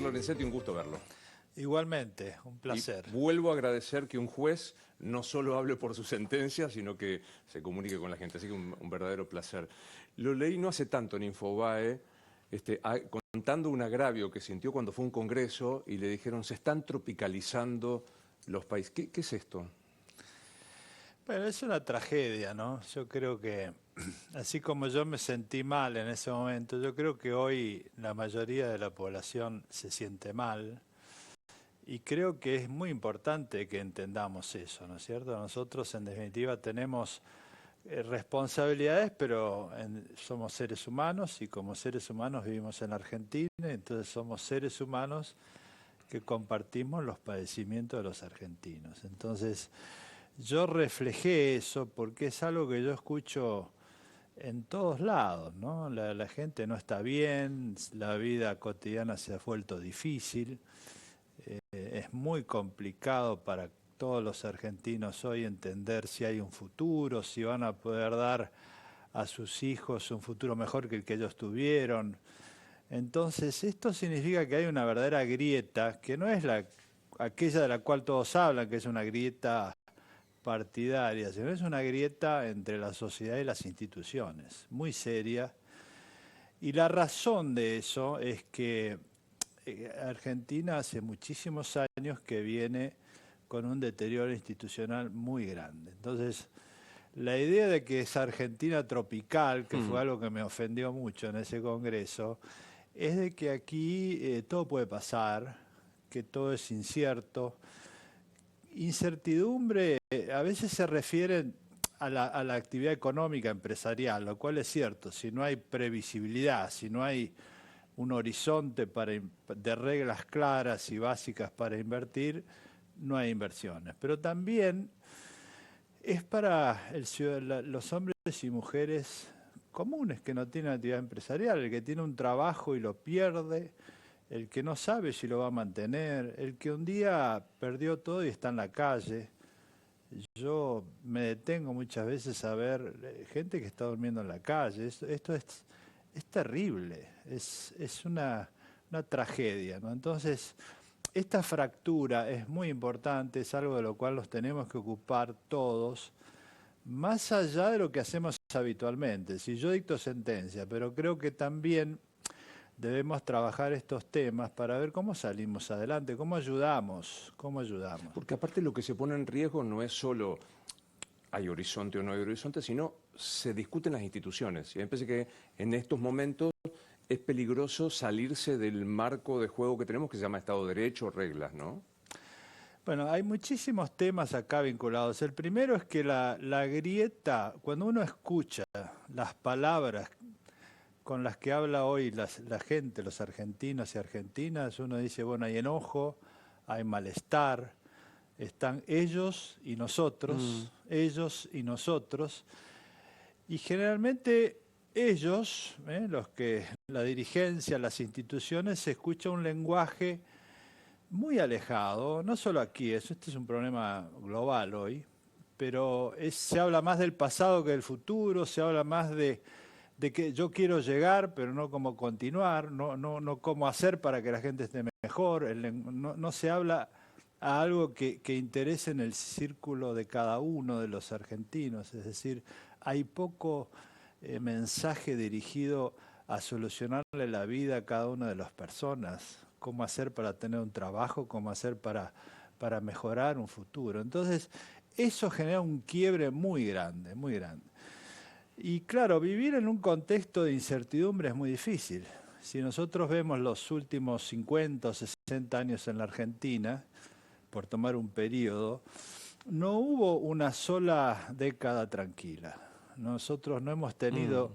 profesor Lorenzetti, un gusto verlo. Igualmente, un placer. Y vuelvo a agradecer que un juez no solo hable por su sentencia, sino que se comunique con la gente. Así que un verdadero placer. Lo leí no hace tanto en Infobae, contando un agravio que sintió cuando fue a un congreso y le dijeron, se están tropicalizando los países. ¿Qué es esto? Bueno, es una tragedia, ¿no? Yo creo que, así como yo me sentí mal en ese momento, yo creo que hoy la mayoría de la población se siente mal y creo que es muy importante que entendamos eso, ¿no es cierto? Nosotros, en definitiva, tenemos responsabilidades, pero somos seres humanos y como seres humanos vivimos en Argentina, entonces somos seres humanos que compartimos los padecimientos de los argentinos. Entonces, yo reflejé eso porque es algo que yo escucho en todos lados, ¿no? La gente no está bien, la vida cotidiana se ha vuelto difícil, es muy complicado para todos los argentinos hoy entender si hay un futuro, si van a poder dar a sus hijos un futuro mejor que el que ellos tuvieron. Entonces, esto significa que hay una verdadera grieta, que no es aquella de la cual todos hablan, que es una grieta partidaria, sino es una grieta entre la sociedad y las instituciones, muy seria. Y la razón de eso es que Argentina hace muchísimos años que viene con un deterioro institucional muy grande. Entonces, la idea de que es Argentina tropical, que fue algo que me ofendió mucho en ese congreso, es de que aquí todo puede pasar, que todo es incierto. Incertidumbre a veces se refiere a la actividad económica empresarial, lo cual es cierto. Si no hay previsibilidad, si no hay un horizonte de reglas claras y básicas para invertir, no hay inversiones. Pero también es para los hombres y mujeres comunes que no tienen actividad empresarial, el que tiene un trabajo y lo pierde, el que no sabe si lo va a mantener, el que un día perdió todo y está en la calle. Yo me detengo muchas veces a ver gente que está durmiendo en la calle. Esto es terrible, es una tragedia, ¿no? Entonces, esta fractura es muy importante, es algo de lo cual nos tenemos que ocupar todos, más allá de lo que hacemos habitualmente. Si yo dicto sentencia, pero creo que también debemos trabajar estos temas para ver cómo salimos adelante, cómo ayudamos, cómo ayudamos. Porque aparte lo que se pone en riesgo no es solo hay horizonte o no hay horizonte, sino se discuten las instituciones. Y me parece que en estos momentos es peligroso salirse del marco de juego que tenemos que se llama Estado de Derecho, reglas, ¿no? Bueno, hay muchísimos temas acá vinculados. El primero es que la grieta, cuando uno escucha las palabras con las que habla hoy la gente, los argentinos y argentinas, uno dice, bueno, hay enojo, hay malestar, están ellos y nosotros, y generalmente ellos, la dirigencia, las instituciones, se escucha un lenguaje muy alejado, no solo aquí, este es un problema global hoy, pero se habla más del pasado que del futuro, se habla más de que yo quiero llegar, pero no cómo continuar, no cómo hacer para que la gente esté mejor, no se habla a algo que interese en el círculo de cada uno de los argentinos, es decir, hay poco mensaje dirigido a solucionarle la vida a cada una de las personas, cómo hacer para tener un trabajo, cómo hacer para mejorar un futuro. Entonces, eso genera un quiebre muy grande, muy grande. Y claro, vivir en un contexto de incertidumbre es muy difícil. Si nosotros vemos los últimos 50 o 60 años en la Argentina, por tomar un periodo, no hubo una sola década tranquila. Nosotros no hemos tenido,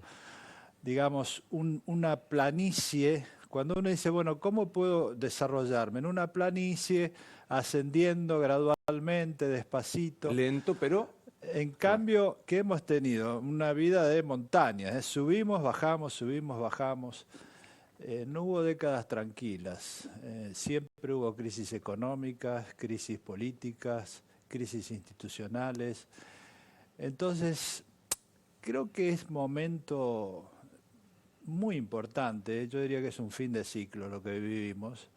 digamos, una planicie. Cuando uno dice, bueno, ¿cómo puedo desarrollarme? En una planicie, ascendiendo gradualmente, despacito. Lento, pero... En cambio, ¿qué hemos tenido? Una vida de montañas. Subimos, bajamos, subimos, bajamos. No hubo décadas tranquilas. Siempre hubo crisis económicas, crisis políticas, crisis institucionales. Entonces, creo que es momento muy importante, yo diría que es un fin de ciclo lo que vivimos,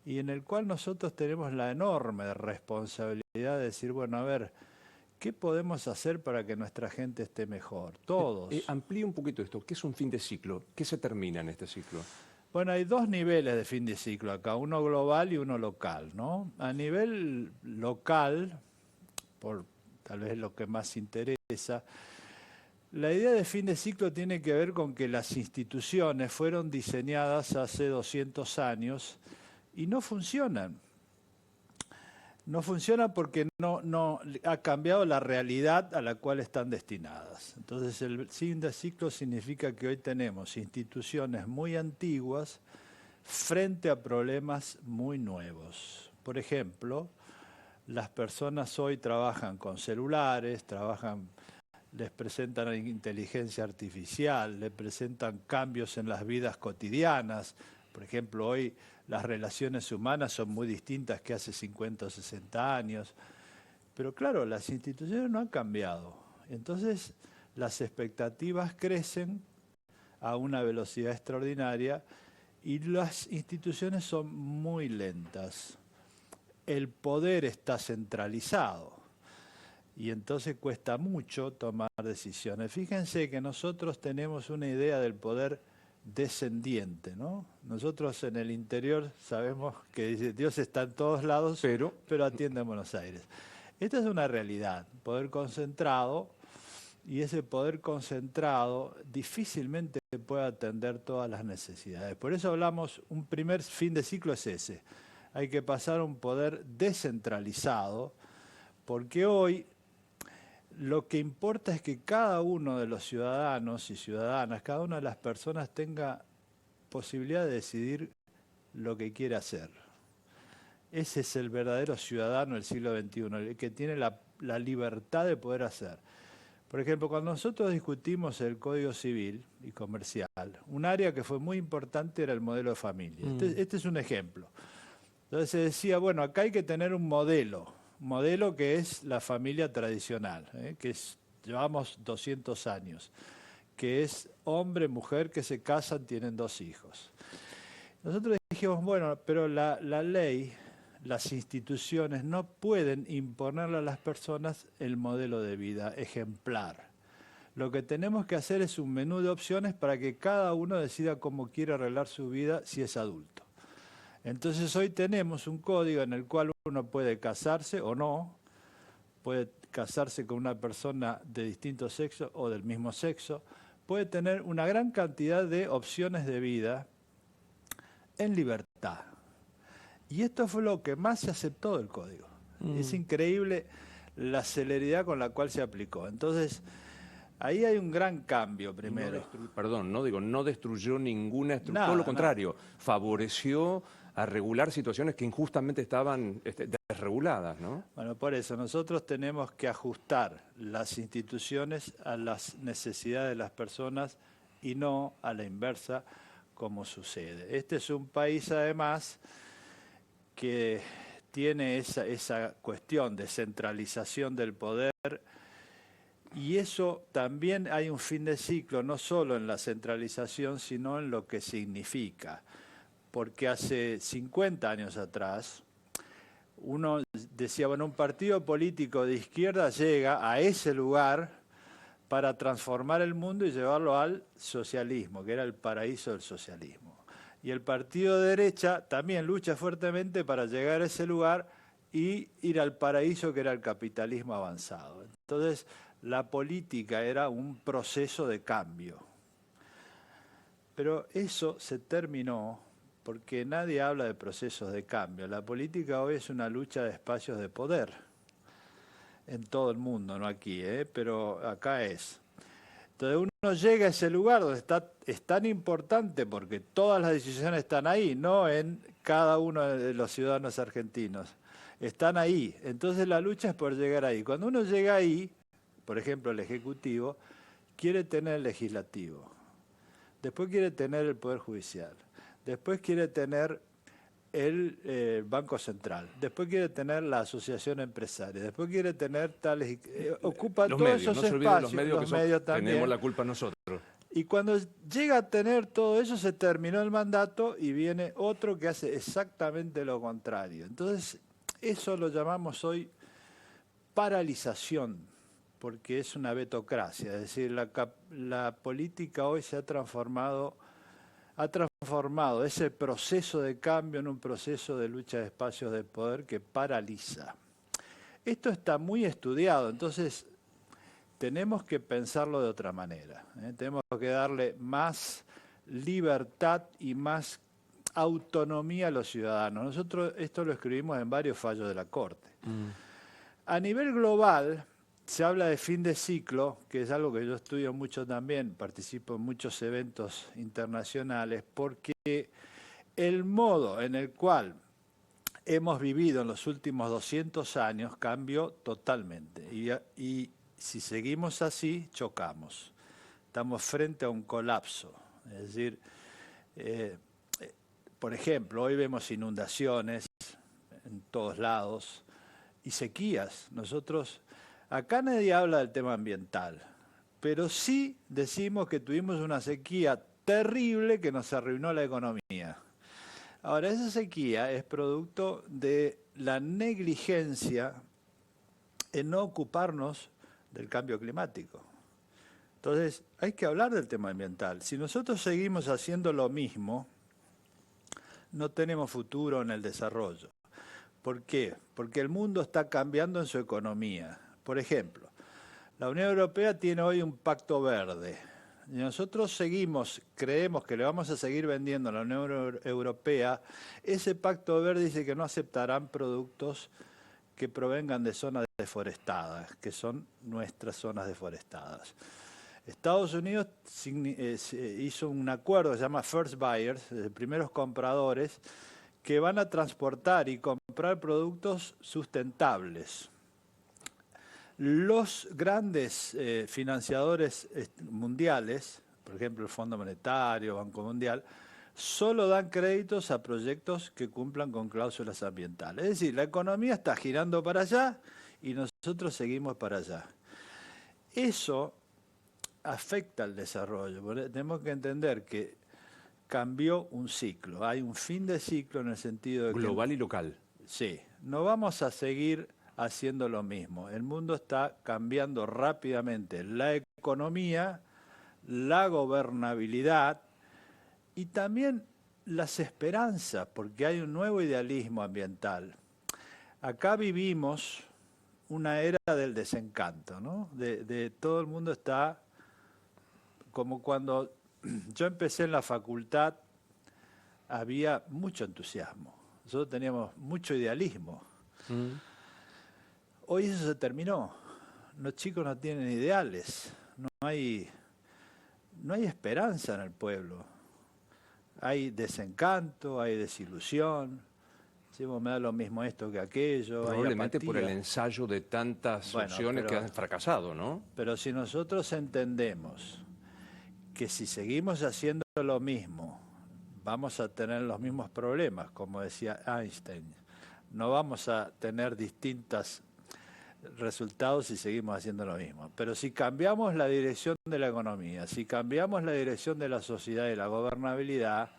y en el cual nosotros tenemos la enorme responsabilidad de decir, bueno, a ver, ¿qué podemos hacer para que nuestra gente esté mejor? Todos. Amplíe un poquito esto. ¿Qué es un fin de ciclo? ¿Qué se termina en este ciclo? Bueno, hay dos niveles de fin de ciclo acá, uno global y uno local, ¿no? A nivel local, por tal vez lo que más interesa, la idea de fin de ciclo tiene que ver con que las instituciones fueron diseñadas hace 200 años y no funcionan. No funcionan porque no ha cambiado la realidad a la cual están destinadas. Entonces el fin de ciclo significa que hoy tenemos instituciones muy antiguas frente a problemas muy nuevos. Por ejemplo, las personas hoy trabajan con celulares, les presentan inteligencia artificial, les presentan cambios en las vidas cotidianas. Por ejemplo, hoy las relaciones humanas son muy distintas que hace 50 o 60 años. Pero claro, las instituciones no han cambiado. Entonces, las expectativas crecen a una velocidad extraordinaria y las instituciones son muy lentas. El poder está centralizado y entonces cuesta mucho tomar decisiones. Fíjense que nosotros tenemos una idea del poder descendiente, ¿no? Nosotros en el interior sabemos que dice, Dios está en todos lados, pero atiende en Buenos Aires. Esta es una realidad, poder concentrado, y ese poder concentrado difícilmente puede atender todas las necesidades. Por eso hablamos, un primer fin de ciclo es ese. Hay que pasar a un poder descentralizado, porque hoy lo que importa es que cada uno de los ciudadanos y ciudadanas, cada una de las personas tenga posibilidad de decidir lo que quiere hacer. Ese es el verdadero ciudadano del siglo XXI, el que tiene la libertad de poder hacer. Por ejemplo, cuando nosotros discutimos el Código Civil y Comercial, un área que fue muy importante era el modelo de familia. Este es un ejemplo. Entonces se decía, bueno, acá hay que tener un modelo que es la familia tradicional, llevamos 200 años, que es hombre, mujer que se casan, tienen 2 hijos. Nosotros dijimos, bueno, pero la ley, las instituciones no pueden imponerle a las personas el modelo de vida ejemplar. Lo que tenemos que hacer es un menú de opciones para que cada uno decida cómo quiere arreglar su vida si es adulto. Entonces hoy tenemos un código en el cual uno puede casarse o no, puede casarse con una persona de distinto sexo o del mismo sexo, puede tener una gran cantidad de opciones de vida en libertad. Y esto fue lo que más se aceptó del código. Es increíble la celeridad con la cual se aplicó. Entonces, ahí hay un gran cambio primero. No destruyó ninguna estructura, todo lo contrario, favoreció a regular situaciones que injustamente estaban desreguladas, ¿no? Bueno, por eso nosotros tenemos que ajustar las instituciones a las necesidades de las personas y no a la inversa, como sucede. Este es un país, además, que tiene esa cuestión de centralización del poder, y eso también hay un fin de ciclo, no solo en la centralización, sino en lo que significa. Porque hace 50 años atrás, uno decía, bueno, un partido político de izquierda llega a ese lugar para transformar el mundo y llevarlo al socialismo, que era el paraíso del socialismo. Y el partido de derecha también lucha fuertemente para llegar a ese lugar y ir al paraíso, que era el capitalismo avanzado. Entonces, la política era un proceso de cambio. Pero eso se terminó porque nadie habla de procesos de cambio. La política hoy es una lucha de espacios de poder en todo el mundo, no aquí, pero acá es. Entonces uno llega a ese lugar donde es tan importante porque todas las decisiones están ahí, no en cada uno de los ciudadanos argentinos. Están ahí. Entonces la lucha es por llegar ahí. Cuando uno llega ahí, por ejemplo el Ejecutivo, quiere tener el Legislativo. Después quiere tener el Poder Judicial. Después quiere tener el Banco Central, después quiere tener la Asociación Empresaria, después quiere tener tales... ocupa todos esos espacios, los medios también. Tenemos la culpa nosotros. Y cuando llega a tener todo eso, se terminó el mandato y viene otro que hace exactamente lo contrario. Entonces, eso lo llamamos hoy paralización, porque es una vetocracia. Es decir, la política hoy se ha transformado ese proceso de cambio en un proceso de lucha de espacios de poder que paraliza. Esto está muy estudiado, entonces tenemos que pensarlo de otra manera. Tenemos que darle más libertad y más autonomía a los ciudadanos. Nosotros esto lo escribimos en varios fallos de la Corte. A nivel global, se habla de fin de ciclo, que es algo que yo estudio mucho también, participo en muchos eventos internacionales, porque el modo en el cual hemos vivido en los últimos 200 años cambió totalmente. Y si seguimos así, chocamos. Estamos frente a un colapso. Es decir, por ejemplo, hoy vemos inundaciones en todos lados y sequías. Nosotros, acá nadie habla del tema ambiental, pero sí decimos que tuvimos una sequía terrible que nos arruinó la economía. Ahora, esa sequía es producto de la negligencia en no ocuparnos del cambio climático. Entonces, hay que hablar del tema ambiental. Si nosotros seguimos haciendo lo mismo, no tenemos futuro en el desarrollo. ¿Por qué? Porque el mundo está cambiando en su economía. Por ejemplo, la Unión Europea tiene hoy un pacto verde. Y nosotros creemos que le vamos a seguir vendiendo a la Unión Europea. Ese pacto verde dice que no aceptarán productos que provengan de zonas deforestadas, que son nuestras zonas deforestadas. Estados Unidos hizo un acuerdo que se llama First Buyers, primeros compradores, que van a transportar y comprar productos sustentables. Los grandes financiadores mundiales, por ejemplo el Fondo Monetario, Banco Mundial, solo dan créditos a proyectos que cumplan con cláusulas ambientales. Es decir, la economía está girando para allá y nosotros seguimos para allá. Eso afecta al desarrollo. Tenemos que entender que cambió un ciclo. Hay un fin de ciclo en el sentido de global y local. Sí, no vamos a seguir haciendo lo mismo. El mundo está cambiando rápidamente. La economía, la gobernabilidad y también las esperanzas, porque hay un nuevo idealismo ambiental. Acá vivimos una era del desencanto, ¿no? De todo el mundo está como cuando yo empecé en la facultad, había mucho entusiasmo. Nosotros teníamos mucho idealismo. Hoy eso se terminó. Los chicos no tienen ideales. No hay esperanza en el pueblo. Hay desencanto, hay desilusión. Sí, me da lo mismo esto que aquello. Probablemente por el ensayo de tantas opciones que han fracasado, ¿no? Pero si nosotros entendemos que si seguimos haciendo lo mismo, vamos a tener los mismos problemas, como decía Einstein. No vamos a tener distintos resultados si seguimos haciendo lo mismo. Pero si cambiamos la dirección de la economía, si cambiamos la dirección de la sociedad y la gobernabilidad,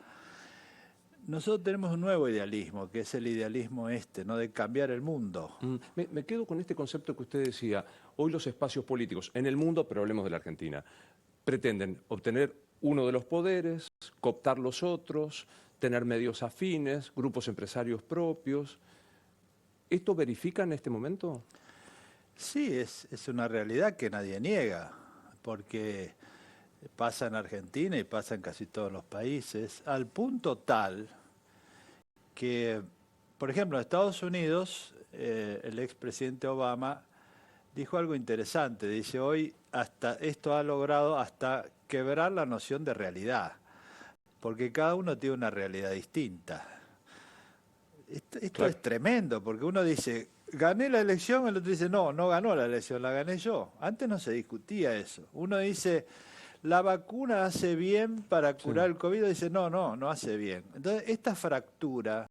nosotros tenemos un nuevo idealismo, que es el idealismo ¿no? De cambiar el mundo. Me quedo con este concepto que usted decía. Hoy los espacios políticos en el mundo, pero hablemos de la Argentina, pretenden obtener uno de los poderes, cooptar los otros, tener medios afines, grupos empresarios propios. ¿Esto verifica en este momento? Sí, es una realidad que nadie niega, porque pasa en Argentina y pasa en casi todos los países, al punto tal que, por ejemplo, en Estados Unidos, el expresidente Obama dijo algo interesante. Dice, hoy esto ha logrado hasta quebrar la noción de realidad, porque cada uno tiene una realidad distinta. Esto claro. Es tremendo, porque uno dice, gané la elección, el otro dice, no ganó la elección, la gané yo. Antes no se discutía eso. Uno dice, la vacuna hace bien para curar el COVID, dice, no hace bien. Entonces, esta fractura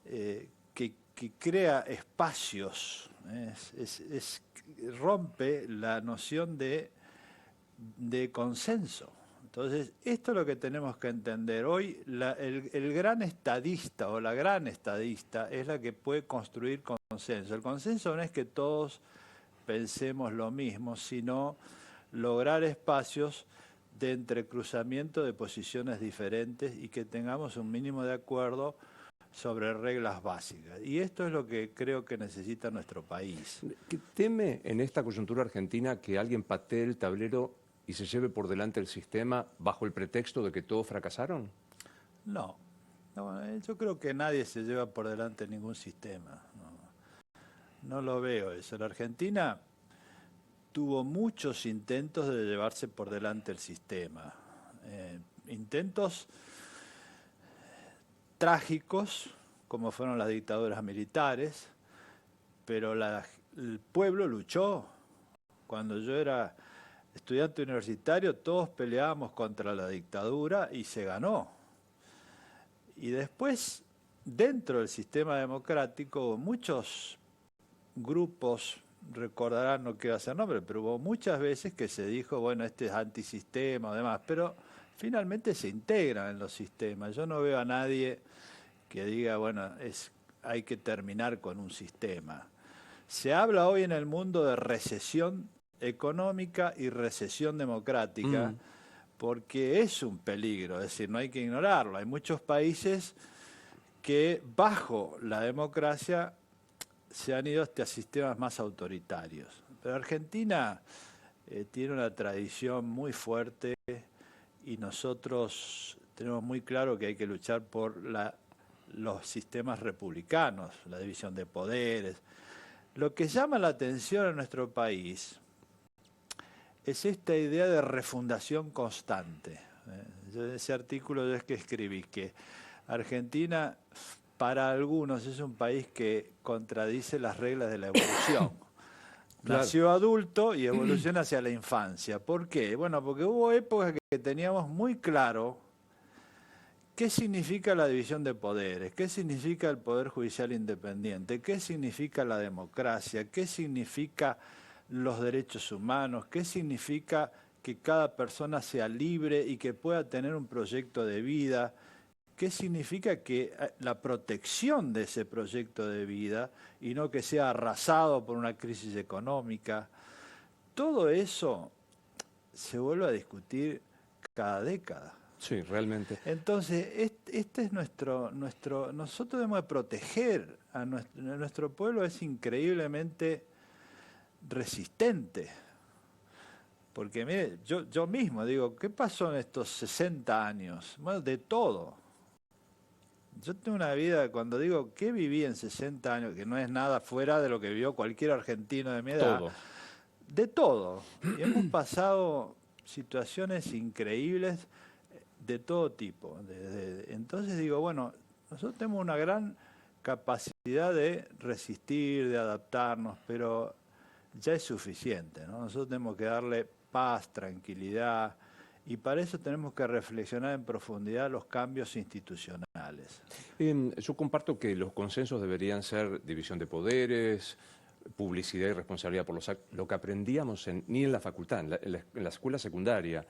que crea espacios, rompe la noción de de consenso. Entonces, esto es lo que tenemos que entender. Hoy el gran estadista o la gran estadista es la que puede construir consenso. El consenso no es que todos pensemos lo mismo, sino lograr espacios de entrecruzamiento de posiciones diferentes y que tengamos un mínimo de acuerdo sobre reglas básicas. Y esto es lo que creo que necesita nuestro país. ¿Teme en esta coyuntura argentina que alguien patee el tablero y se lleve por delante el sistema bajo el pretexto de que todos fracasaron? No, yo creo que nadie se lleva por delante ningún sistema. No lo veo eso. La Argentina tuvo muchos intentos de llevarse por delante el sistema. Intentos trágicos, como fueron las dictaduras militares, pero el pueblo luchó. Cuando yo era estudiante universitario, todos peleábamos contra la dictadura y se ganó. Y después, dentro del sistema democrático, hubo muchos grupos, recordarán, no quiero hacer nombre, pero hubo muchas veces que se dijo, bueno, este es antisistema o demás, pero finalmente se integran en los sistemas. Yo no veo a nadie que diga, bueno, hay que terminar con un sistema. Se habla hoy en el mundo de recesión económica y recesión democrática, porque es un peligro, es decir, no hay que ignorarlo. Hay muchos países que bajo la democracia se han ido hasta sistemas más autoritarios. Pero Argentina tiene una tradición muy fuerte y nosotros tenemos muy claro que hay que luchar por los sistemas republicanos, la división de poderes. Lo que llama la atención en nuestro país es esta idea de refundación constante. Yo en ese artículo es que escribí que Argentina para algunos es un país que contradice las reglas de la evolución. Claro. Nació adulto y evoluciona hacia la infancia. ¿Por qué? Bueno, porque hubo épocas que teníamos muy claro qué significa la división de poderes, qué significa el poder judicial independiente, qué significa la democracia, qué significa los derechos humanos, qué significa que cada persona sea libre y que pueda tener un proyecto de vida, qué significa que la protección de ese proyecto de vida y no que sea arrasado por una crisis económica. Todo eso se vuelve a discutir cada década. Sí, realmente. Entonces, este es nosotros debemos de proteger a nuestro pueblo, es increíblemente resistente. Porque mire, yo mismo digo, ¿qué pasó en estos 60 años? Bueno, de todo. Yo tengo una vida, cuando digo, ¿qué viví en 60 años? Que no es nada fuera de lo que vivió cualquier argentino de mi edad. Todo. De todo. Y hemos pasado situaciones increíbles de todo tipo. Entonces digo, bueno, nosotros tenemos una gran capacidad de resistir, de adaptarnos, pero ya es suficiente, ¿no? Nosotros tenemos que darle paz, tranquilidad, y para eso tenemos que reflexionar en profundidad los cambios institucionales. Yo comparto que los consensos deberían ser división de poderes, publicidad y responsabilidad por lo que aprendíamos ni en la facultad, en la escuela secundaria.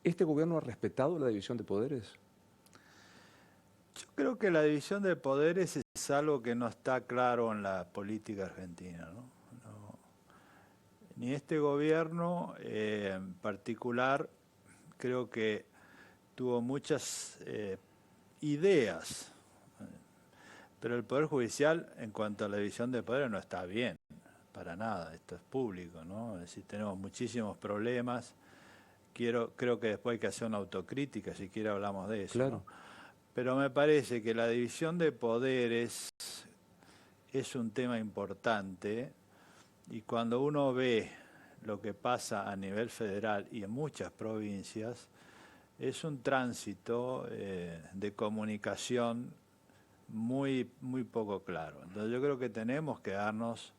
¿Este gobierno ha respetado la división de poderes? Yo creo que la división de poderes es algo que no está claro en la política argentina, ¿no? Ni este gobierno en particular creo que tuvo muchas ideas, pero el Poder Judicial en cuanto a la división de poderes no está bien, para nada, esto es público, ¿no? Es decir, tenemos muchísimos problemas, creo que después hay que hacer una autocrítica, si quiere hablamos de eso, claro. ¿no? Pero me parece que la división de poderes es un tema importante. Y cuando uno ve lo que pasa a nivel federal y en muchas provincias, es un tránsito de comunicación muy poco claro. Entonces yo creo que tenemos que darnos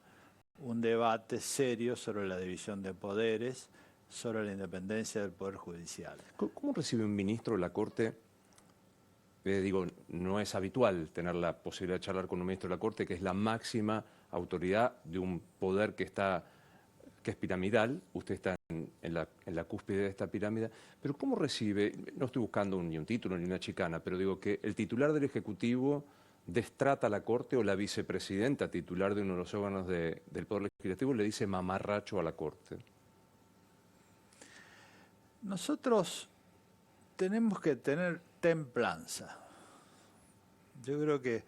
un debate serio sobre la división de poderes, sobre la independencia del Poder Judicial. ¿Cómo recibe un ministro la Corte? Digo, no es habitual tener la posibilidad de charlar con un ministro de la Corte, que es la máxima autoridad de un poder que está que es piramidal, usted está en la cúspide de esta pirámide, pero ¿cómo recibe? No estoy buscando ni un título ni una chicana, pero digo que el titular del Ejecutivo destrata a la Corte o la vicepresidenta titular de uno de los órganos del Poder Legislativo le dice mamarracho a la Corte. Nosotros tenemos que tener templanza. Yo creo que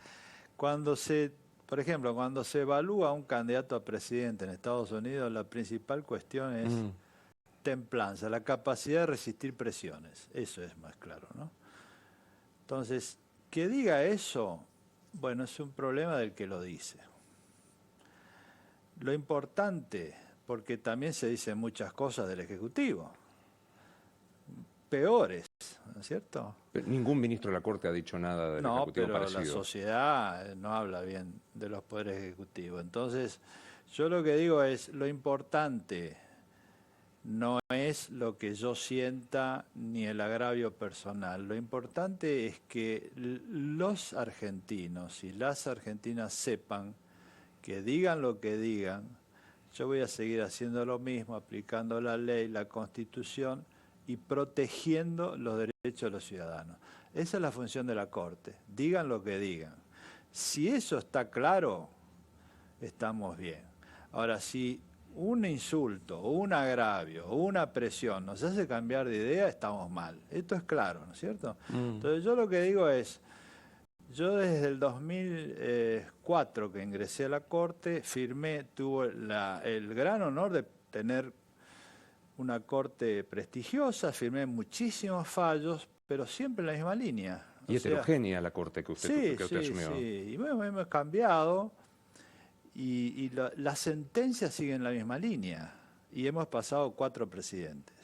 por ejemplo, cuando se evalúa un candidato a presidente en Estados Unidos, la principal cuestión es templanza, la capacidad de resistir presiones. Eso es más claro, ¿no? Entonces, que diga eso, bueno, es un problema del que lo dice. Lo importante, porque también se dicen muchas cosas del Ejecutivo, peores, ¿no es cierto? Pero ningún ministro de la Corte ha dicho nada del Ejecutivo pero parecido. la sociedad no habla bien de los poderes ejecutivos. Entonces, yo lo que digo es, lo importante no es lo que yo sienta ni el agravio personal. Lo importante es que los argentinos y las argentinas sepan que digan lo que digan, yo voy a seguir haciendo lo mismo, aplicando la ley, la Constitución y protegiendo los derechos de los ciudadanos. Esa es la función de la Corte. Digan lo que digan. Si eso está claro, estamos bien. Ahora, si un insulto, o un agravio, o una presión nos hace cambiar de idea, estamos mal. Esto es claro, ¿no es cierto? Entonces yo lo que digo es, yo desde el 2004 que ingresé a la Corte, tuve el gran honor de tener una Corte prestigiosa, firmé muchísimos fallos, pero siempre en la misma línea. Y heterogénea la Corte que usted asumió. Sí, y bueno, hemos cambiado y las sentencias siguen la misma línea y hemos pasado 4 presidentes.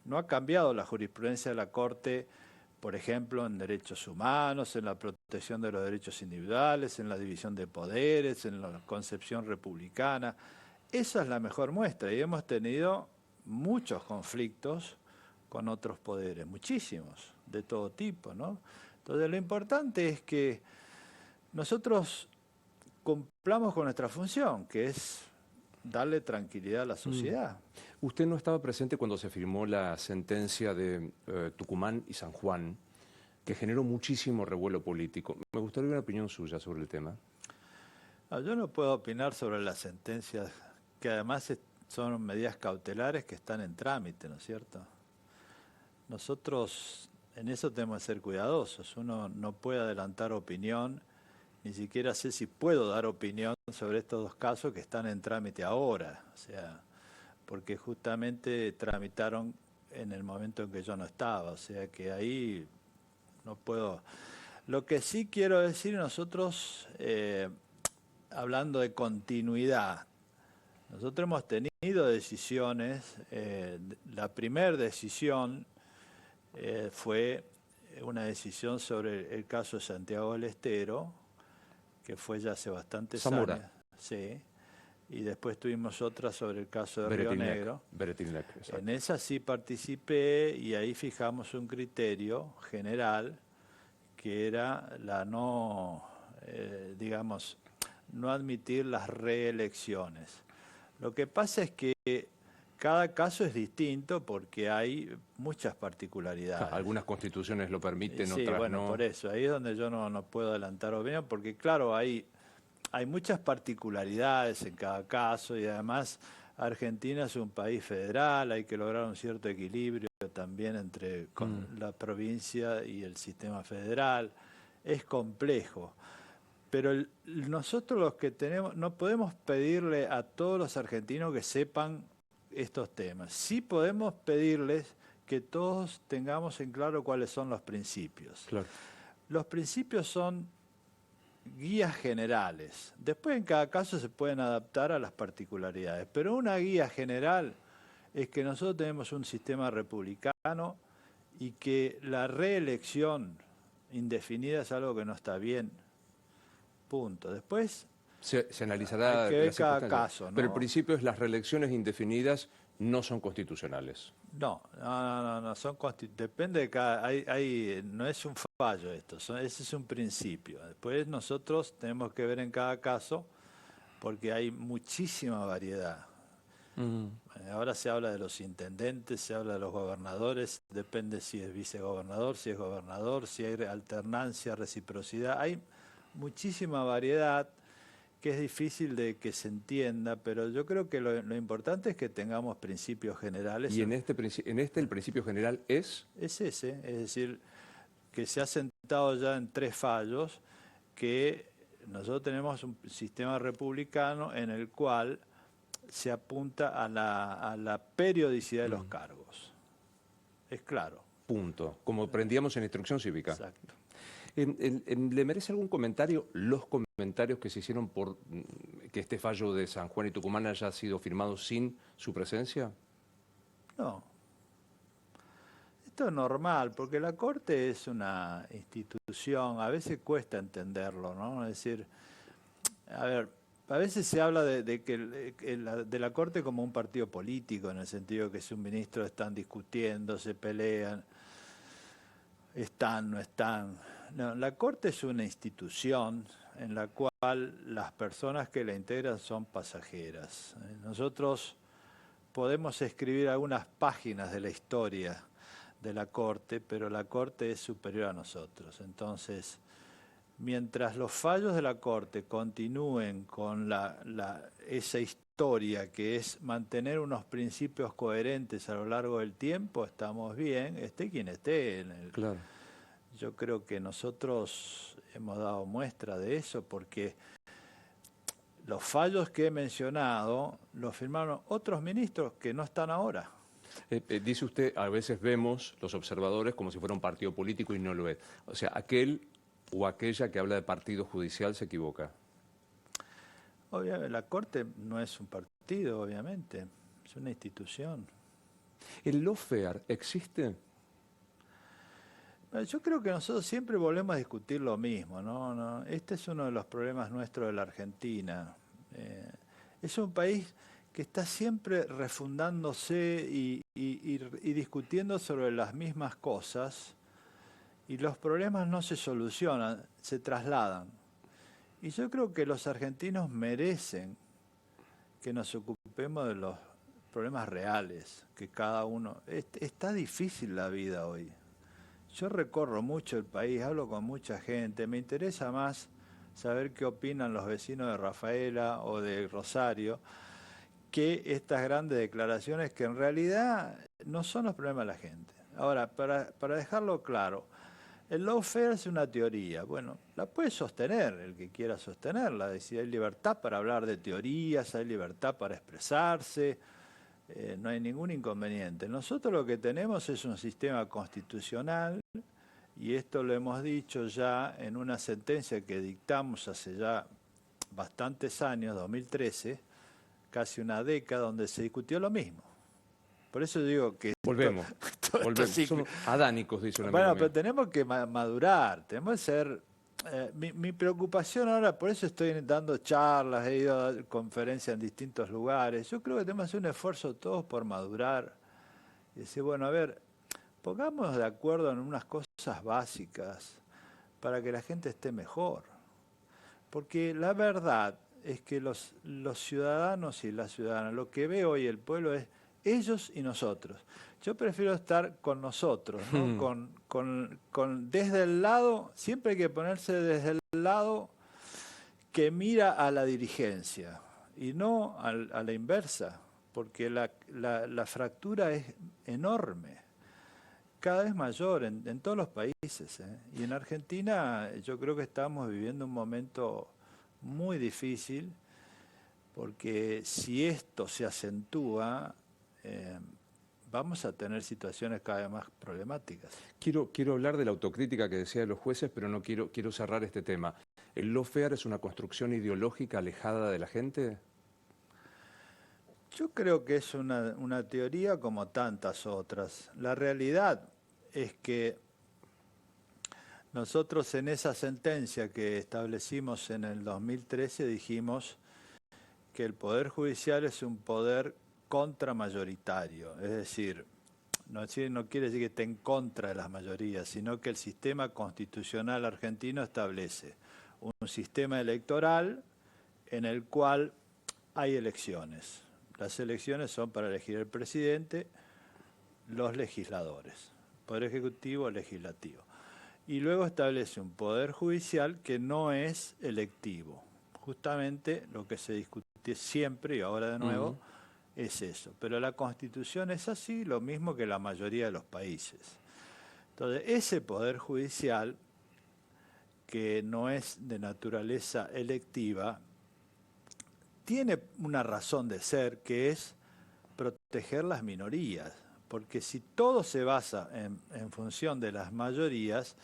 No ha cambiado la jurisprudencia de la Corte, por ejemplo, en derechos humanos, en la protección de los derechos individuales, en la división de poderes, en la concepción republicana. Esa es la mejor muestra y hemos tenido muchos conflictos con otros poderes, muchísimos, de todo tipo, ¿no? Entonces lo importante es que nosotros cumplamos con nuestra función, que es darle tranquilidad a la sociedad. Usted no estaba presente cuando se firmó la sentencia de Tucumán y San Juan, que generó muchísimo revuelo político. Me gustaría una opinión suya sobre el tema. Yo no puedo opinar sobre las sentencias, que además son medidas cautelares que están en trámite, ¿no es cierto? Nosotros en eso tenemos que ser cuidadosos. Uno no puede adelantar opinión, ni siquiera sé si puedo dar opinión sobre estos 2 casos que están en trámite ahora. O sea, porque justamente tramitaron en el momento en que yo no estaba. O sea que ahí no puedo. Lo que sí quiero decir, nosotros, hablando de continuidad, nosotros hemos tenido decisiones. La primera decisión fue una decisión sobre el caso de Santiago del Estero, que fue ya hace bastantes Zamora. años. Sí. Y después tuvimos otra sobre el caso de Río Negro. En esa sí participé y ahí fijamos un criterio general que era la no admitir las reelecciones. Lo que pasa es que cada caso es distinto porque hay muchas particularidades. Algunas constituciones lo permiten, sí, otras bueno, no. por eso, ahí es donde yo no puedo adelantar opinión, porque claro, hay muchas particularidades en cada caso y además Argentina es un país federal, hay que lograr un cierto equilibrio también entre la provincia y el sistema federal. Es complejo. Pero nosotros los que tenemos, no podemos pedirle a todos los argentinos que sepan estos temas. Sí podemos pedirles que todos tengamos en claro cuáles son los principios. Claro. Los principios son guías generales. Después en cada caso se pueden adaptar a las particularidades. Pero una guía general es que nosotros tenemos un sistema republicano y que la reelección indefinida es algo que no está bien. Punto. Después se analizará hay que ver cada caso, ¿no? Pero el principio es las reelecciones indefinidas no son constitucionales. No, depende de cada, no es un fallo esto, ese es un principio. Después nosotros tenemos que ver en cada caso porque hay muchísima variedad. Ahora se habla de los intendentes, se habla de los gobernadores, depende si es vicegobernador, si es gobernador, si hay alternancia, reciprocidad. Hay muchísima variedad que es difícil de que se entienda, pero yo creo que lo importante es que tengamos principios generales. Y en este el principio general es... Es ese, es decir, que se ha sentado ya en 3 fallos, que nosotros tenemos un sistema republicano en el cual se apunta a la periodicidad de los cargos. Es claro. Punto. Como aprendíamos en instrucción cívica. Exacto. ¿Le merece algún comentario los comentarios que se hicieron por que este fallo de San Juan y Tucumán haya sido firmado sin su presencia? No. Esto es normal, porque la Corte es una institución, a veces cuesta entenderlo, ¿no? Es decir, a ver, a veces se habla de la Corte como un partido político, en el sentido que si un ministro están discutiendo, se pelean, están, no están. No, la Corte es una institución en la cual las personas que la integran son pasajeras. Nosotros podemos escribir algunas páginas de la historia de la Corte, pero la Corte es superior a nosotros. Entonces, mientras los fallos de la Corte continúen con esa historia que es mantener unos principios coherentes a lo largo del tiempo, estamos bien, esté quien esté. Claro. Yo creo que nosotros hemos dado muestra de eso porque los fallos que he mencionado los firmaron otros ministros que no están ahora. Dice usted, a veces vemos los observadores como si fuera un partido político y no lo es. O sea, aquel o aquella que habla de partido judicial se equivoca. Obviamente, la Corte no es un partido, obviamente, es una institución. ¿El lawfare existe? Yo creo que nosotros siempre volvemos a discutir lo mismo, ¿no? Este es uno de los problemas nuestros de la Argentina. Es un país que está siempre refundándose y discutiendo sobre las mismas cosas y los problemas no se solucionan, se trasladan. Y yo creo que los argentinos merecen que nos ocupemos de los problemas reales, que cada uno... Está difícil la vida hoy. Yo recorro mucho el país, hablo con mucha gente, me interesa más saber qué opinan los vecinos de Rafaela o de Rosario que estas grandes declaraciones que en realidad no son los problemas de la gente. Ahora, para dejarlo claro, el lawfare es una teoría. Bueno, la puede sostener el que quiera sostenerla. Es decir, hay libertad para hablar de teorías, hay libertad para expresarse, no hay ningún inconveniente. Nosotros lo que tenemos es un sistema constitucional, y esto lo hemos dicho ya en una sentencia que dictamos hace ya bastantes años, 2013, casi una década, donde se discutió lo mismo. Por eso digo que... Volvemos. Somos adánicos, dice un amigo Bueno, mío. pero tenemos que madurar, tenemos que ser... mi preocupación ahora, por eso estoy dando charlas, he ido a conferencias en distintos lugares. Yo creo que tenemos que hacer un esfuerzo todos por madurar. Y decir, bueno, a ver, pongámonos de acuerdo en unas cosas básicas para que la gente esté mejor. Porque la verdad es que los ciudadanos y las ciudadanas, lo que ve hoy el pueblo es ellos y nosotros. Yo prefiero estar con nosotros, ¿no? Desde el lado, siempre hay que ponerse desde el lado que mira a la dirigencia y no a la inversa, porque la fractura es enorme, cada vez mayor en todos los países, ¿eh? Y en Argentina yo creo que estamos viviendo un momento muy difícil, porque si esto se acentúa, vamos a tener situaciones cada vez más problemáticas. Quiero hablar de la autocrítica que decía de los jueces, pero no quiero cerrar este tema. ¿El lawfare es una construcción ideológica alejada de la gente? Yo creo que es una teoría como tantas otras. La realidad es que nosotros en esa sentencia que establecimos en el 2013 dijimos que el Poder Judicial es un poder contramayoritario, es decir, no quiere decir que esté en contra de las mayorías, sino que el sistema constitucional argentino establece un sistema electoral en el cual hay elecciones. Las elecciones son para elegir el presidente, los legisladores, poder ejecutivo, legislativo. Y luego establece un poder judicial que no es electivo. Justamente lo que se discute siempre, y ahora de nuevo, es eso. Pero la Constitución es así, lo mismo que la mayoría de los países. Entonces, ese poder judicial, que no es de naturaleza electiva, tiene una razón de ser, que es proteger las minorías. Porque si todo se basa en función de las mayorías,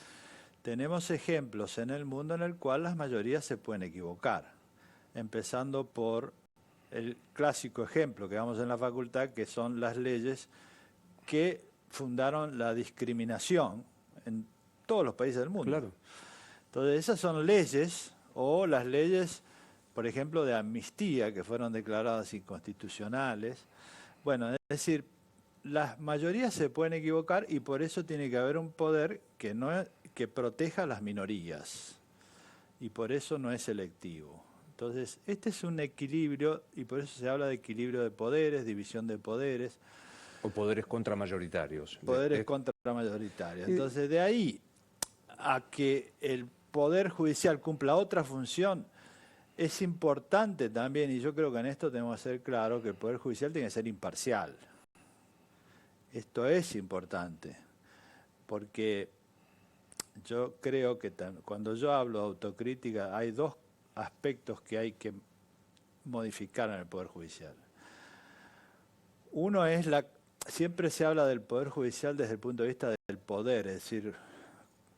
tenemos ejemplos en el mundo en el cual las mayorías se pueden equivocar. Empezando por el clásico ejemplo que damos en la facultad, que son las leyes que fundaron la discriminación en todos los países del mundo. Claro. Entonces, esas son leyes, o las leyes, por ejemplo, de amnistía, que fueron declaradas inconstitucionales. Bueno, es decir, las mayorías se pueden equivocar y por eso tiene que haber un poder que proteja a las minorías. Y por eso no es selectivo. Entonces, este es un equilibrio, y por eso se habla de equilibrio de poderes, división de poderes. O poderes contramayoritarios. Poderes contramayoritarios. Entonces, de ahí a que el Poder Judicial cumpla otra función, es importante también, y yo creo que en esto tenemos que ser claros, que el Poder Judicial tiene que ser imparcial. Esto es importante, porque yo creo que cuando yo hablo de autocrítica hay dos aspectos que hay que modificar en el Poder Judicial. Uno es siempre se habla del Poder Judicial desde el punto de vista del poder, es decir,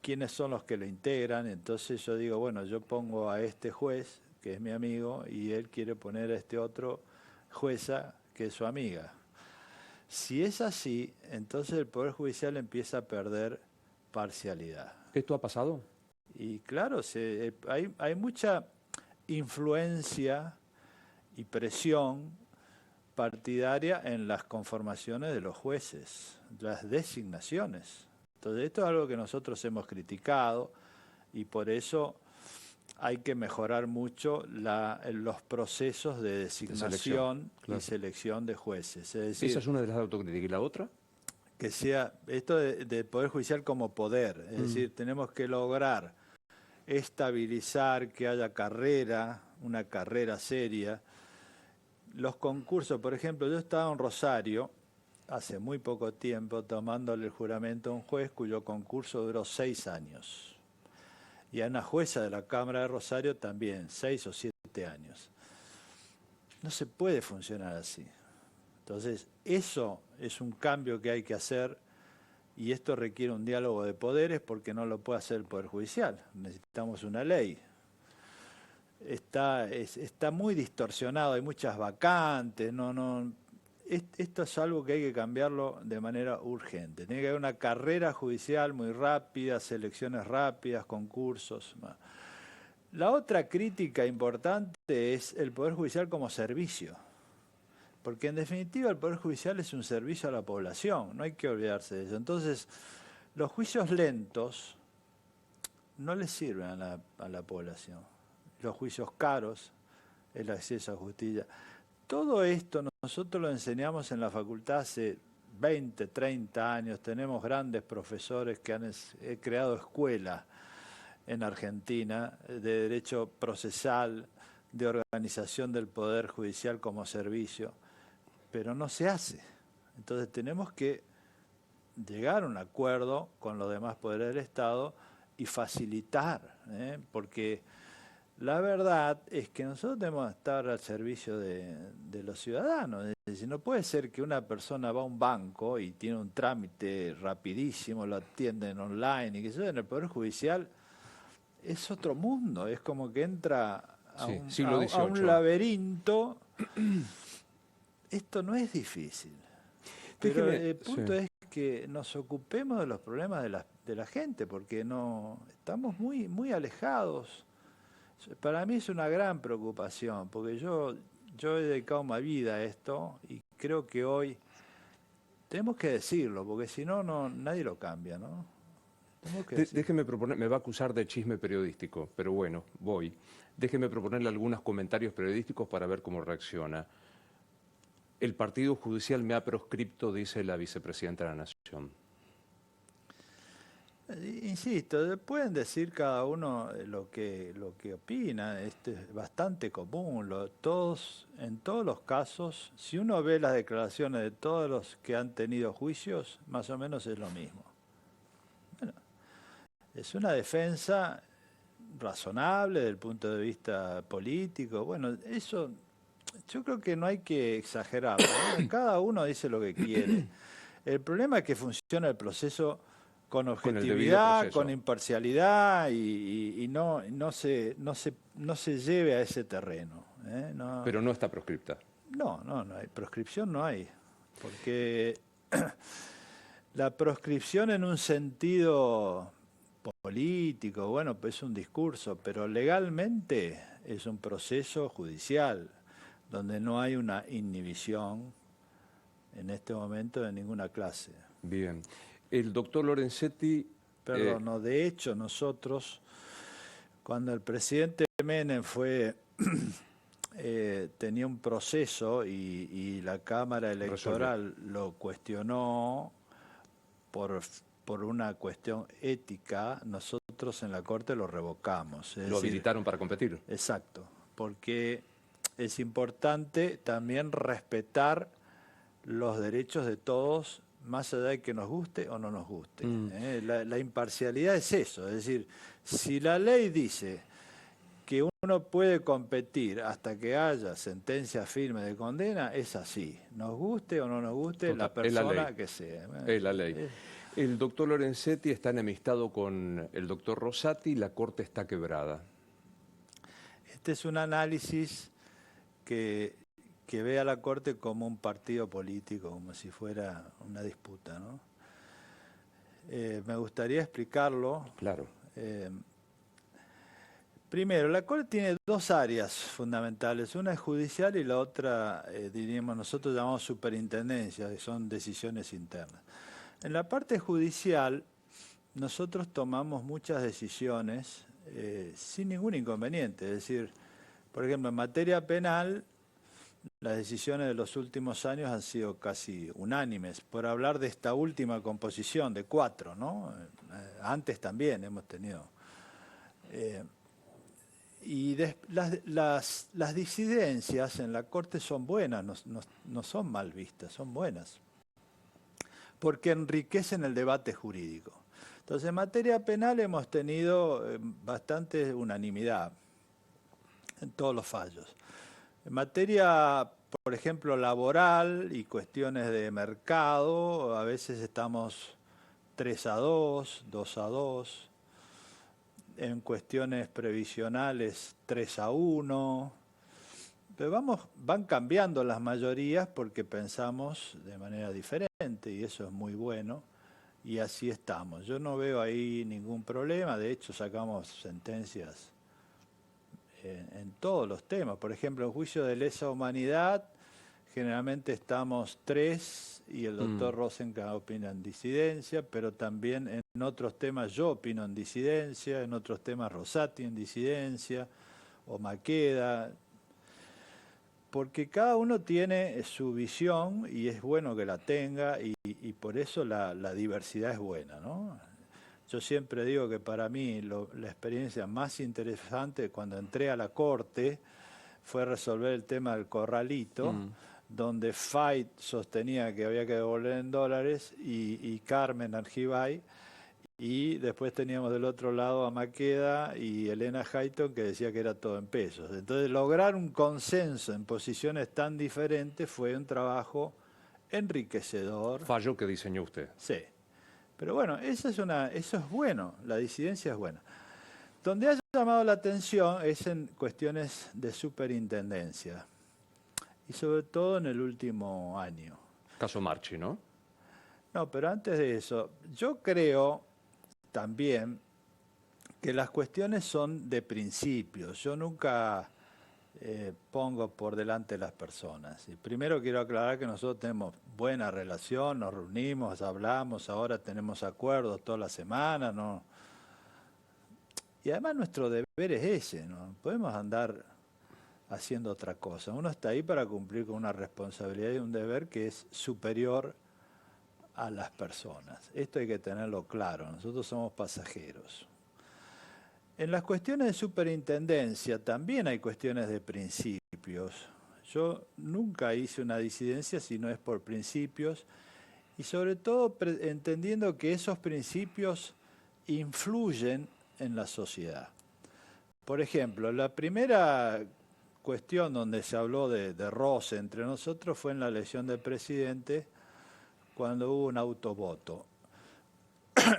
quiénes son los que lo integran. Entonces yo digo, bueno, yo pongo a este juez, que es mi amigo, y él quiere poner a este otro jueza, que es su amiga. Si es así, entonces el Poder Judicial empieza a perder parcialidad. ¿Esto ha pasado? Y claro, hay mucha influencia y presión partidaria en las conformaciones de los jueces, las designaciones. Entonces, esto es algo que nosotros hemos criticado y por eso hay que mejorar mucho los procesos de designación y selección de jueces. Es decir, esa es una de las autocríticas. ¿Y la otra? Que sea esto de Poder Judicial como poder. Es decir, tenemos que lograr estabilizar, que haya una carrera seria. Los concursos, por ejemplo, yo estaba en Rosario hace muy poco tiempo tomándole el juramento a un juez cuyo concurso duró 6 años. Y a una jueza de la Cámara de Rosario también, 6 o 7 años. No se puede funcionar así. Entonces, eso es un cambio que hay que hacer y esto requiere un diálogo de poderes porque no lo puede hacer el Poder Judicial. Necesitamos una ley. Está muy distorsionado, hay muchas vacantes, esto es algo que hay que cambiarlo de manera urgente. Tiene que haber una carrera judicial muy rápida, selecciones rápidas, concursos. La otra crítica importante es el Poder Judicial como servicio. Porque en definitiva el Poder Judicial es un servicio a la población, no hay que olvidarse de eso. Entonces, los juicios lentos no les sirven a la población. Los juicios caros, el acceso a justicia. Todo esto nosotros lo enseñamos en la facultad hace 20, 30 años. Tenemos grandes profesores que han creado escuelas en Argentina de derecho procesal, de organización del Poder Judicial como servicio, pero no se hace. Entonces tenemos que llegar a un acuerdo con los demás poderes del Estado y facilitar, porque la verdad es que nosotros debemos estar al servicio de los ciudadanos. Es decir, no puede ser que una persona va a un banco y tiene un trámite rapidísimo, lo atienden online y que eso en el Poder Judicial es otro mundo, es como que entra a un laberinto. Esto no es difícil, pero el punto es que nos ocupemos de los problemas de la gente, porque estamos muy alejados. Para mí es una gran preocupación, porque yo he dedicado mi vida a esto y creo que hoy tenemos que decirlo, porque si no, nadie lo cambia, ¿no? Déjeme proponer, me va a acusar de chisme periodístico, pero bueno, voy. Déjeme proponerle algunos comentarios periodísticos para ver cómo reacciona. El Partido Judicial me ha proscripto, dice la vicepresidenta de la Nación. Insisto, pueden decir cada uno lo que opina, esto es bastante común, en todos los casos, si uno ve las declaraciones de todos los que han tenido juicios, más o menos es lo mismo. Bueno, es una defensa razonable desde el punto de vista político, bueno, eso yo creo que no hay que exagerarlo, ¿no? Cada uno dice lo que quiere. El problema es que funciona el proceso con Con el debido objetividad, proceso. con imparcialidad y no se lleve a ese terreno. No, Pero no está proscripta. no hay. Proscripción no hay. Porque la proscripción en un sentido político, bueno, pues es un discurso, pero legalmente es un proceso judicial donde no hay una inhibición en este momento de ninguna clase. Bien. El doctor Lorenzetti... Perdón, no, de hecho nosotros, cuando el presidente Menem tenía un proceso y la Cámara Electoral lo cuestionó por una cuestión ética, nosotros en la Corte lo revocamos. Lo habilitaron para competir. Exacto, porque es importante también respetar los derechos de todos, más allá de que nos guste o no nos guste. La imparcialidad es eso, es decir, si la ley dice que uno puede competir hasta que haya sentencia firme de condena, es así, nos guste o no nos guste la persona que sea. Es la ley. El doctor Lorenzetti está enemistado con el doctor Rosati, la Corte está quebrada. Este es un análisis que ve a la Corte como un partido político, como si fuera una disputa, ¿no? Me gustaría explicarlo. Claro. Primero, la Corte tiene dos áreas fundamentales. Una es judicial y la otra, diríamos, nosotros llamamos superintendencia, que son decisiones internas. En la parte judicial, nosotros tomamos muchas decisiones sin ningún inconveniente. Es decir, por ejemplo, en materia penal, las decisiones de los últimos años han sido casi unánimes, por hablar de esta última composición de 4, ¿no? Antes también hemos tenido. Las disidencias en la Corte son buenas, no son mal vistas, son buenas, porque enriquecen el debate jurídico. Entonces, en materia penal hemos tenido bastante unanimidad en todos los fallos. En materia, por ejemplo, laboral y cuestiones de mercado, a veces estamos 3-2, 2-2. En cuestiones previsionales, 3-1. Pero van cambiando las mayorías porque pensamos de manera diferente y eso es muy bueno. Y así estamos. Yo no veo ahí ningún problema. De hecho, sacamos sentencias en todos los temas. Por ejemplo, en juicio de lesa humanidad, generalmente estamos 3 y el doctor Rosenkrantz opina en disidencia, pero también en otros temas yo opino en disidencia, en otros temas Rosati en disidencia, o Maqueda, porque cada uno tiene su visión y es bueno que la tenga y por eso la diversidad es buena, ¿no? Yo siempre digo que para mí la experiencia más interesante cuando entré a la Corte fue resolver el tema del corralito, donde Fait sostenía que había que devolver en dólares y Carmen Argibay, y después teníamos del otro lado a Maqueda y Elena Hayton que decía que era todo en pesos. Entonces lograr un consenso en posiciones tan diferentes fue un trabajo enriquecedor. Fallo que diseñó usted. Sí. Pero bueno, eso es bueno, la disidencia es buena. Donde ha llamado la atención es en cuestiones de superintendencia, y sobre todo en el último año. Caso Marchi, ¿no? No, pero antes de eso, yo creo también que las cuestiones son de principios. Yo nunca pongo por delante las personas. Y primero quiero aclarar que nosotros tenemos buena relación, nos reunimos, hablamos, ahora tenemos acuerdos toda la semana, ¿no? Y además nuestro deber es ese, ¿no? Podemos andar haciendo otra cosa. Uno está ahí para cumplir con una responsabilidad y un deber que es superior a las personas. Esto hay que tenerlo claro, nosotros somos pasajeros. En las cuestiones de superintendencia también hay cuestiones de principios. Yo nunca hice una disidencia si no es por principios y sobre todo entendiendo que esos principios influyen en la sociedad. Por ejemplo, la primera cuestión donde se habló de roce entre nosotros fue en la elección del presidente, cuando hubo un autovoto.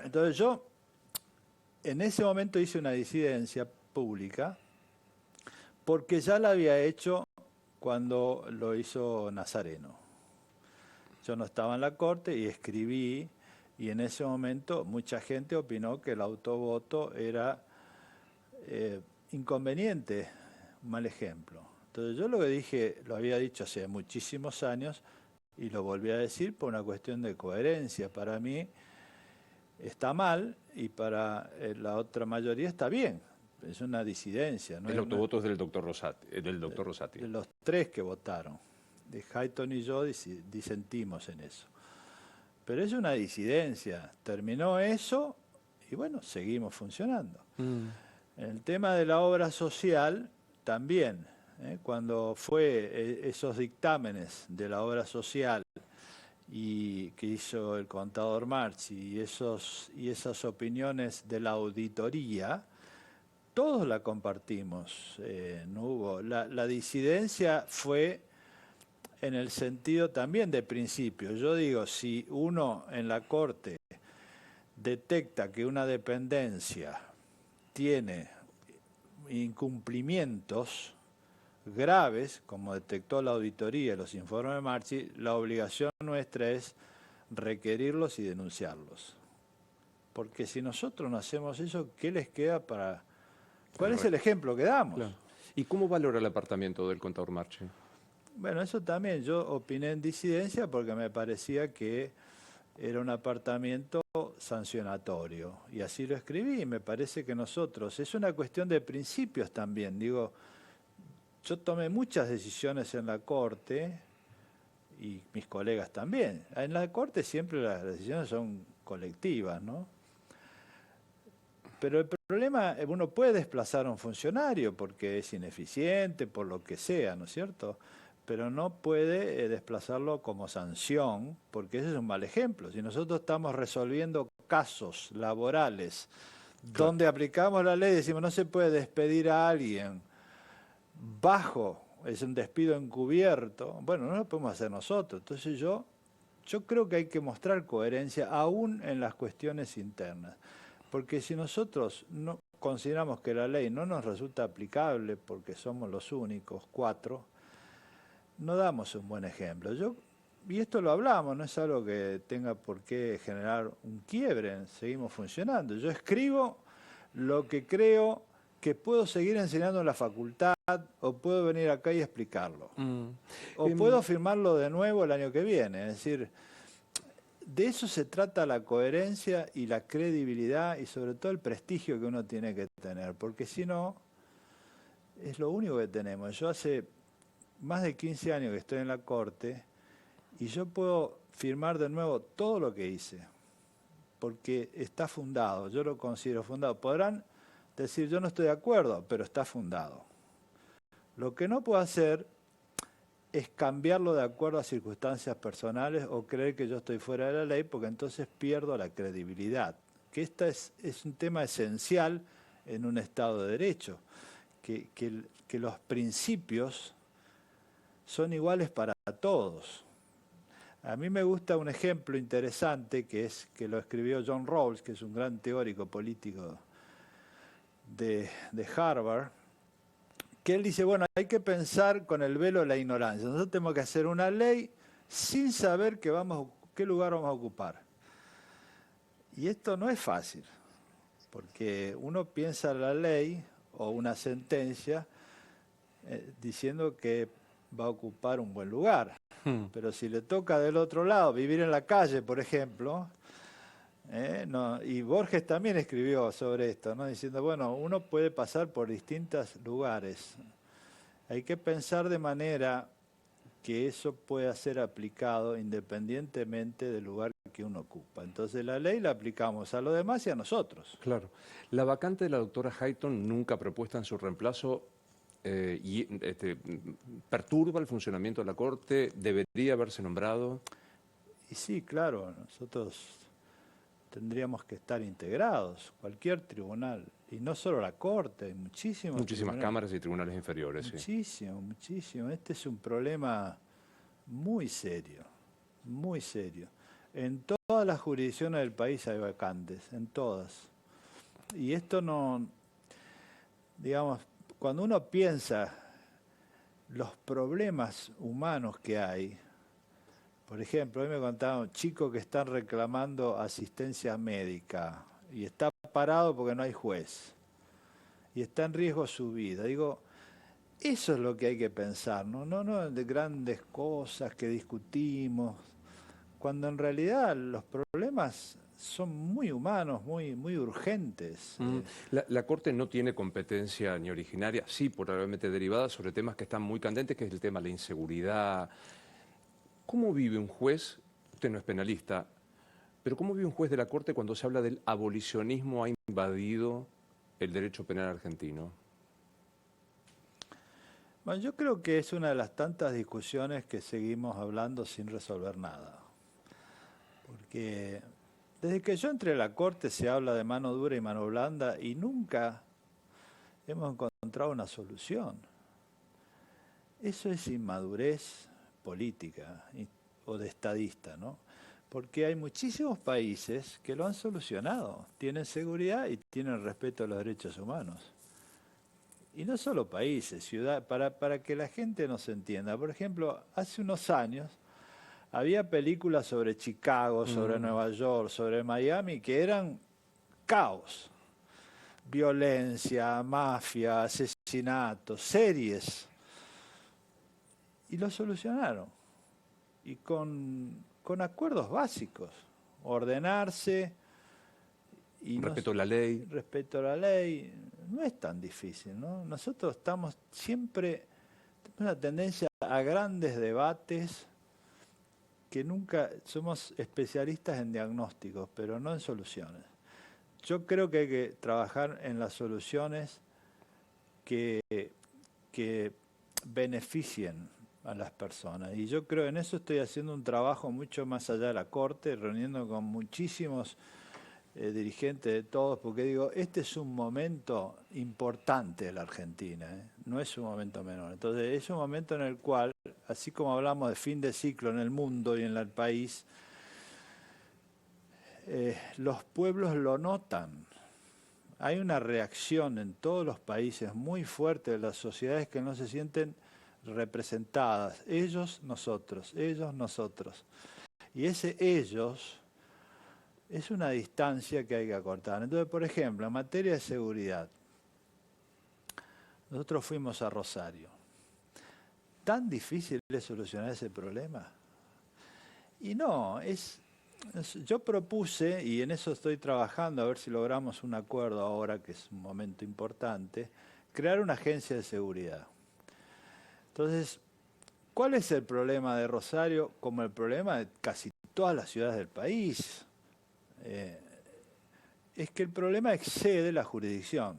Entonces yo en ese momento hice una disidencia pública porque ya la había hecho cuando lo hizo Nazareno. Yo no estaba en la corte y escribí, y en ese momento mucha gente opinó que el autovoto era inconveniente, un mal ejemplo. Entonces yo lo que dije, lo había dicho hace muchísimos años y lo volví a decir por una cuestión de coherencia. Para mí está mal y para la otra mayoría está bien. Es una disidencia. ¿No? El autovoto es del doctor Rosati. De los tres que votaron. De Hayton y yo disentimos en eso. Pero es una disidencia. Terminó eso y bueno, seguimos funcionando. En el tema de la obra social, también, cuando fue esos dictámenes de la obra social y que hizo el contador Marchi y esas opiniones de la auditoría, todos la compartimos. No hubo. La disidencia fue en el sentido también de principio. Yo digo, si uno en la Corte detecta que una dependencia tiene incumplimientos graves, como detectó la auditoría y los informes de Marchi, la obligación nuestra es requerirlos y denunciarlos. Porque si nosotros no hacemos eso, ¿qué les queda para...? ¿Cuál es el ejemplo que damos? Claro. ¿Y cómo valora el apartamento del contador Marchi? Bueno, eso también, yo opiné en disidencia porque me parecía que era un apartamento sancionatorio. Y así lo escribí, y me parece que nosotros, es una cuestión de principios también, digo, yo tomé muchas decisiones en la Corte, y mis colegas también. En la Corte siempre las decisiones son colectivas, ¿no? Pero el problema, uno puede desplazar a un funcionario porque es ineficiente, por lo que sea, ¿no es cierto?, pero no puede desplazarlo como sanción, porque ese es un mal ejemplo. Si nosotros estamos resolviendo casos laborales donde aplicamos la ley, decimos no se puede despedir a alguien bajo, es un despido encubierto, bueno, no lo podemos hacer nosotros. Entonces yo creo que hay que mostrar coherencia aún en las cuestiones internas, porque si nosotros no consideramos que la ley no nos resulta aplicable porque somos los únicos 4, no damos un buen ejemplo. Y esto lo hablamos, no es algo que tenga por qué generar un quiebre, seguimos funcionando. Yo escribo lo que creo que puedo seguir enseñando en la facultad, o puedo venir acá y explicarlo. O puedo firmarlo de nuevo el año que viene. Es decir, de eso se trata la coherencia y la credibilidad y sobre todo el prestigio que uno tiene que tener, porque si no, es lo único que tenemos. Yo hace más de 15 años que estoy en la Corte y yo puedo firmar de nuevo todo lo que hice, porque está fundado, yo lo considero fundado. Podrán decir, yo no estoy de acuerdo, pero está fundado. Lo que no puedo hacer es cambiarlo de acuerdo a circunstancias personales o creer que yo estoy fuera de la ley, porque entonces pierdo la credibilidad. Que esta es un tema esencial en un Estado de Derecho, que los principios son iguales para todos. A mí me gusta un ejemplo interesante que lo escribió John Rawls, que es un gran teórico político de Harvard, que él dice, bueno, hay que pensar con el velo de la ignorancia. Nosotros tenemos que hacer una ley sin saber qué lugar vamos a ocupar. Y esto no es fácil, porque uno piensa la ley o una sentencia diciendo que va a ocupar un buen lugar. Pero si le toca del otro lado, vivir en la calle, por ejemplo, no, y Borges también escribió sobre esto, ¿no? Diciendo, bueno, uno puede pasar por distintos lugares. Hay que pensar de manera que eso pueda ser aplicado independientemente del lugar que uno ocupa. Entonces la ley la aplicamos a los demás y a nosotros. Claro. La vacante de la doctora Hayton, nunca propuesta en su reemplazo, perturba el funcionamiento de la Corte, debería haberse nombrado. Y sí, claro, nosotros tendríamos que estar integrados, cualquier tribunal, y no solo la Corte, hay muchísimos Muchísimas tribunales. cámaras y tribunales inferiores, sí. Muchísimo, muchísimo. Este es un problema muy serio, muy serio. En todas las jurisdicciones del país hay vacantes, en todas. Y esto no, digamos, cuando uno piensa los problemas humanos que hay, por ejemplo, hoy me contaban chicos que están reclamando asistencia médica y está parado porque no hay juez y está en riesgo su vida. Digo, eso es lo que hay que pensar, no de grandes cosas que discutimos, cuando en realidad los problemas son muy humanos, muy urgentes. La Corte no tiene competencia ni originaria, sí probablemente derivada sobre temas que están muy candentes, que es el tema de la inseguridad. ¿Cómo vive un juez? Usted no es penalista, pero ¿cómo vive un juez de la Corte cuando se habla del abolicionismo ha invadido el derecho penal argentino? Bueno, yo creo que es una de las tantas discusiones que seguimos hablando sin resolver nada. Porque desde que yo entré a la Corte se habla de mano dura y mano blanda y nunca hemos encontrado una solución. Eso es inmadurez política o de estadista, ¿no? Porque hay muchísimos países que lo han solucionado, tienen seguridad y tienen respeto a los derechos humanos. Y no solo países, ciudades, para que la gente nos entienda. Por ejemplo, hace unos años había películas sobre Chicago, sobre Nueva York, sobre Miami, que eran caos. Violencia, mafia, asesinatos, series. Y lo solucionaron. Y con acuerdos básicos. Ordenarse. Y Respeto a la ley. Respeto a la ley. No es tan difícil, ¿no? Nosotros estamos siempre, tenemos una tendencia a grandes debates que nunca somos especialistas en diagnósticos, pero no en soluciones. Yo creo que hay que trabajar en las soluciones que beneficien a las personas. Y yo creo en eso estoy haciendo un trabajo mucho más allá de la Corte, reuniendo con muchísimos dirigentes de todos, porque digo, este es un momento importante de la Argentina, no es un momento menor. Entonces es un momento en el cual, así como hablamos de fin de ciclo en el mundo y en el país, los pueblos lo notan. Hay una reacción en todos los países muy fuerte de las sociedades que no se sienten representadas. Ellos, nosotros, ellos, nosotros. Y ese ellos es una distancia que hay que acortar. Entonces, por ejemplo, en materia de seguridad, nosotros fuimos a Rosario. ¿Tan difícil es solucionar ese problema? Y no, yo propuse, y en eso estoy trabajando, a ver si logramos un acuerdo ahora, que es un momento importante, crear una agencia de seguridad. Entonces, ¿cuál es el problema de Rosario? Como el problema de casi todas las ciudades del país. Es que el problema excede la jurisdicción.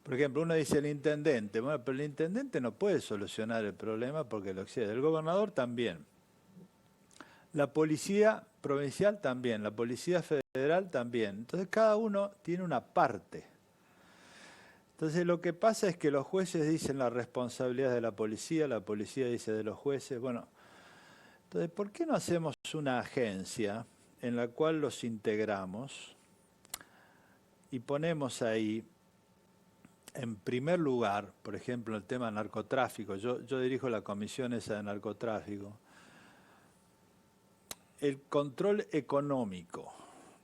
Por ejemplo, uno dice el intendente, bueno, pero el intendente no puede solucionar el problema porque lo excede. El gobernador también. La policía provincial también, la policía federal también. Entonces cada uno tiene una parte. Entonces lo que pasa es que los jueces dicen la responsabilidad de la policía dice de los jueces. Bueno, entonces ¿por qué no hacemos una agencia en la cual los integramos y ponemos ahí, en primer lugar, por ejemplo, el tema del narcotráfico? Yo dirijo la comisión esa de narcotráfico. El control económico.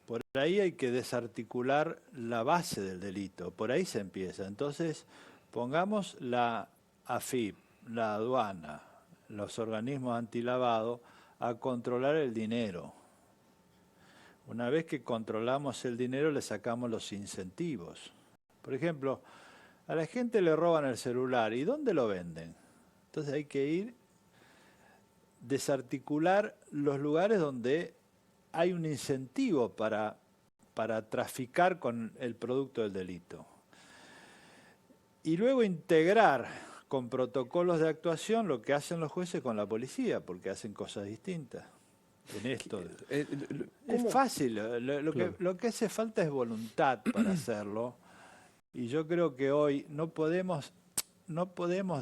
Por ahí hay que desarticular la base del delito, por ahí se empieza. Entonces, pongamos la AFIP, la aduana, los organismos antilavado a controlar el dinero. Una vez que controlamos el dinero, le sacamos los incentivos. Por ejemplo, A la gente le roban el celular. ¿Y dónde lo venden? Entonces hay que ir, desarticular los lugares donde hay un incentivo para traficar con el producto del delito. Y luego integrar con protocolos de actuación lo que hacen los jueces con la policía, porque hacen cosas distintas en esto. Es fácil, Claro. lo que hace falta es voluntad para hacerlo. Y yo creo que hoy no podemos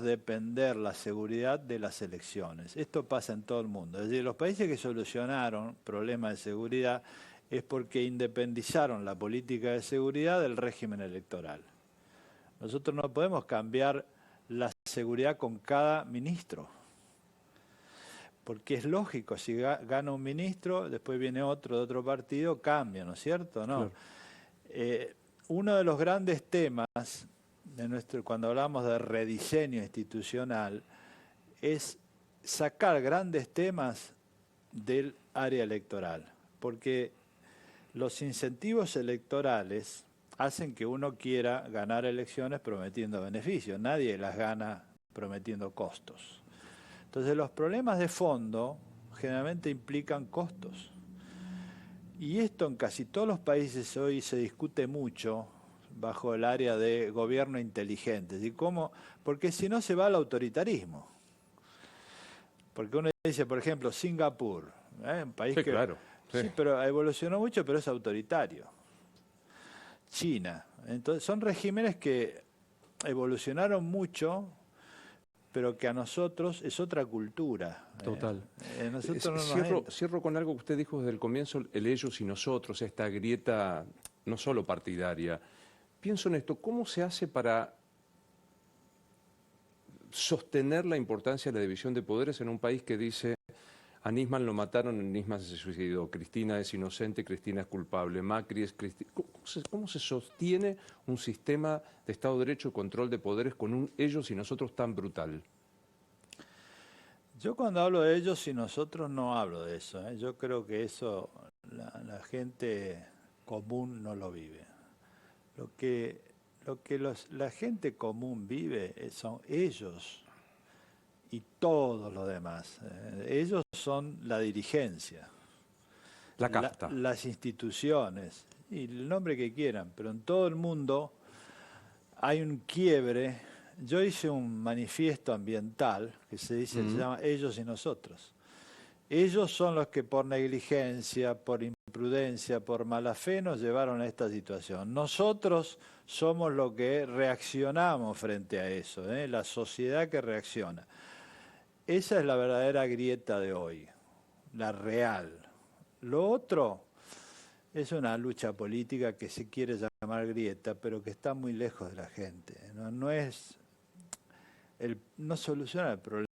depender la seguridad de las elecciones. Esto pasa en todo el mundo. Es decir, los países que solucionaron problemas de seguridad es porque independizaron la política de seguridad del régimen electoral. Nosotros no podemos cambiar la seguridad con cada ministro, porque es lógico, si gana un ministro, después viene otro de otro partido, cambia, ¿no es cierto? No. Claro. Uno de los grandes temas cuando hablamos de rediseño institucional es sacar grandes temas del área electoral, porque los incentivos electorales hacen que uno quiera ganar elecciones prometiendo beneficios. Nadie las gana prometiendo costos. Entonces los problemas de fondo generalmente implican costos. Y esto en casi todos los países hoy se discute mucho bajo el área de gobierno inteligente. ¿Y cómo? Porque si no se va al autoritarismo. Porque uno dice, por ejemplo, Singapur, un país Sí, que... claro. Sí. Sí, pero evolucionó mucho, pero es autoritario. China. Entonces, son regímenes que evolucionaron mucho, pero que a nosotros es otra cultura. Total. Nosotros no nos entra. Cierro con algo que usted dijo desde el comienzo, el ellos y nosotros, esta grieta no solo partidaria. Pienso en esto, ¿cómo se hace para sostener la importancia de la división de poderes en un país que dice a Nisman lo mataron, Nisman se suicidó, Cristina es inocente, Cristina es culpable, Macri es Cristina? ¿Cómo se sostiene un sistema de Estado de Derecho y control de poderes con un ellos y nosotros tan brutal? Yo cuando hablo de ellos y nosotros no hablo de eso. Yo creo que eso la gente común no lo vive. Lo que la gente común vive son ellos y todos los demás. Ellos son la dirigencia, La casta. las instituciones, y el nombre que quieran, pero en todo el mundo hay un quiebre. Yo hice un manifiesto ambiental que se llama Ellos y Nosotros. Ellos son los que por negligencia, por imprudencia, por mala fe nos llevaron a esta situación. Nosotros somos los que reaccionamos frente a eso, la sociedad que reacciona. Esa es la verdadera grieta de hoy, la real. Lo otro es una lucha política que se quiere llamar grieta, pero que está muy lejos de la gente. No soluciona el problema.